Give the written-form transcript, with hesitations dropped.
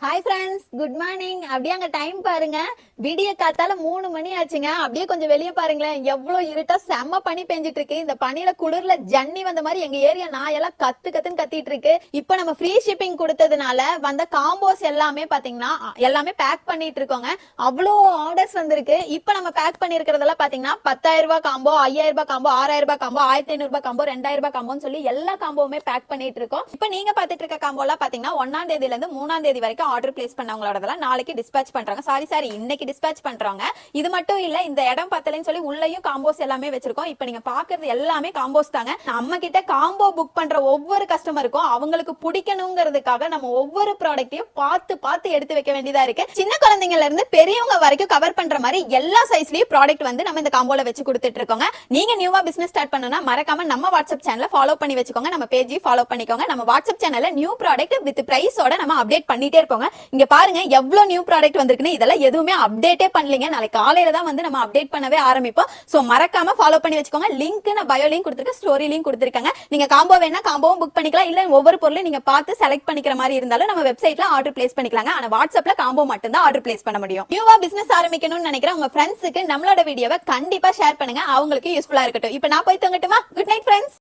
Hi friends, good morning. அப்படியே அங்க time பாருங்க, விடிய காத்தால 3 மணி ஆச்சுங்க. அப்படியே கொஞ்சம் வெளியே பாருங்களேன், எவ்வளவு இருட்டா செம்ம பனி பெஞ்சிட்டு இருக்கு. இந்த பனியில குளிர்ல ஜன்னி வந்த மாதிரி எங்க ஏரியா நாயெல்லாம் கத்து கத்துன்னு கத்திட்டு இருக்கு. இப்ப நம்ம ஃப்ரீ ஷிப்பிங் கொடுத்ததுனால வந்த காம்போஸ் எல்லாமே பாத்தீங்கன்னா எல்லாமே பேக் பண்ணிட்டு இருக்கோங்க. அவ்வளோ ஆர்டர்ஸ் வந்திருக்கு. இப்ப நம்ம பேக் பண்ணிருக்கிறதெல்லாம் பாத்தீங்கன்னா 10,000 ரூபாய் காம்போ, 5,000 ரூபாய் காம்போ, 6,000 ரூபாய் காம்போ, 1,500 ரூபாய் காம்போ, 2,000 ரூபாய் காம்போன்னு சொல்லி எல்லா காம்போவுமே பேக் பண்ணிட்டு இருக்கோம். இப்ப நீங்க பாத்துட்டு இருக்க காம்போ எல்லாம் பாத்தீங்கன்னா 1ஆம் தேதியில இருந்து 3ஆம் தேதி வரைக்கும் ஆர்டர் பிளேஸ் பண்ணவங்களோடதெல்லாம் நாளைக்கு டிஸ்பேட்ச் பண்றாங்க. சாரி இன்னைக்கு டிஸ்பேட்ச் பண்றாங்க. இது மட்டும் இல்ல, இந்த இடம் பத்தலன்னு சொல்லி உள்ளேயும் காம்போஸ் எல்லாமே வச்சிருக்கோம். இப்போ நீங்க பாக்குறது எல்லாமே காம்போஸ் தாங்க. நம்ம கிட்ட காம்போ புக் பண்ற ஒவ்வொரு கஸ்டமருக்கும் அவங்களுக்கு பிடிக்கணுங்கிறதுக்காக நம்ம ஒவ்வொரு ப்ராடக்ட்டையும் பார்த்து பார்த்து எடுத்து வைக்க வேண்டியதா இருக்கு. சின்ன குழந்தைங்கல இருந்து பெரியவங்க வரைக்கும் கவர் பண்ற மாதிரி எல்லா சைஸ்லயும் ப்ராடக்ட் வந்து நம்ம இந்த காம்போல வச்சு கொடுத்துட்டு இருக்கோங்க. நீங்க நியூவா பிசினஸ் ஸ்டார்ட் பண்ணனும்னா மறக்காம நம்ம வாட்ஸ்அப் சேனலை ஃபாலோ பண்ணி வச்சுக்கோங்க. நம்ம பேஜை ஃபாலோ பண்ணிக்கோங்க. நம்ம வாட்ஸ்அப் சேனல்ல நியூ ப்ராடக்ட் வித் பிரைஸோட நம்ம அப்டேட் பண்ணிட்டே இருப்போங்க. இங்க பாருங்க எவ்வளவு நியூ ப்ராடக்ட் வந்திருக்குன்னு. இதெல்லாம் எதுவுமே அப்டேட்டே பண்ணலீங்க. நாளைக்கு காலையில தான் வந்து நம்ம அப்டேட் பண்ணவே ஆரம்பிப்போம். சோ மறக்காம ஃபாலோ பண்ணி வச்சுக்கோங்க. லிங்க் நான் பயோ லிங்க் கொடுத்திருக்கேன், ஸ்டோரி லிங்க் கொடுத்திருக்காங்க. நீங்க காம்போ வேணா காம்போவும் புக் பண்ணிக்கலாம். இல்ல ஒவ்வொரு பொருளையும் நீங்க பார்த்து செலக்ட் பண்ணிக்கிற மாதிரி இருந்தாலும் நம்ம வெப்சைட்ல ஆர்டர் பிளேஸ் பண்ணிக்கலாங்க. ஆனா வாட்ஸ்அப்ல காம்போ மட்டும் தான் ஆர்டர் பிளேஸ் பண்ண முடியும். நியூவா பிசினஸ் ஆரம்பிக்கணும்னு நினைக்கிற உங்க ஃப்ரெண்ட்ஸ்க்கு நம்மளோட வீடியோவை கண்டிப்பா ஷேர் பண்ணுங்க. அவங்களுக்கு யூஸ்ஃபுல்லா இருக்கட்டும். இப்போ நான் போய் தூங்கட்டுமா? Good night friends.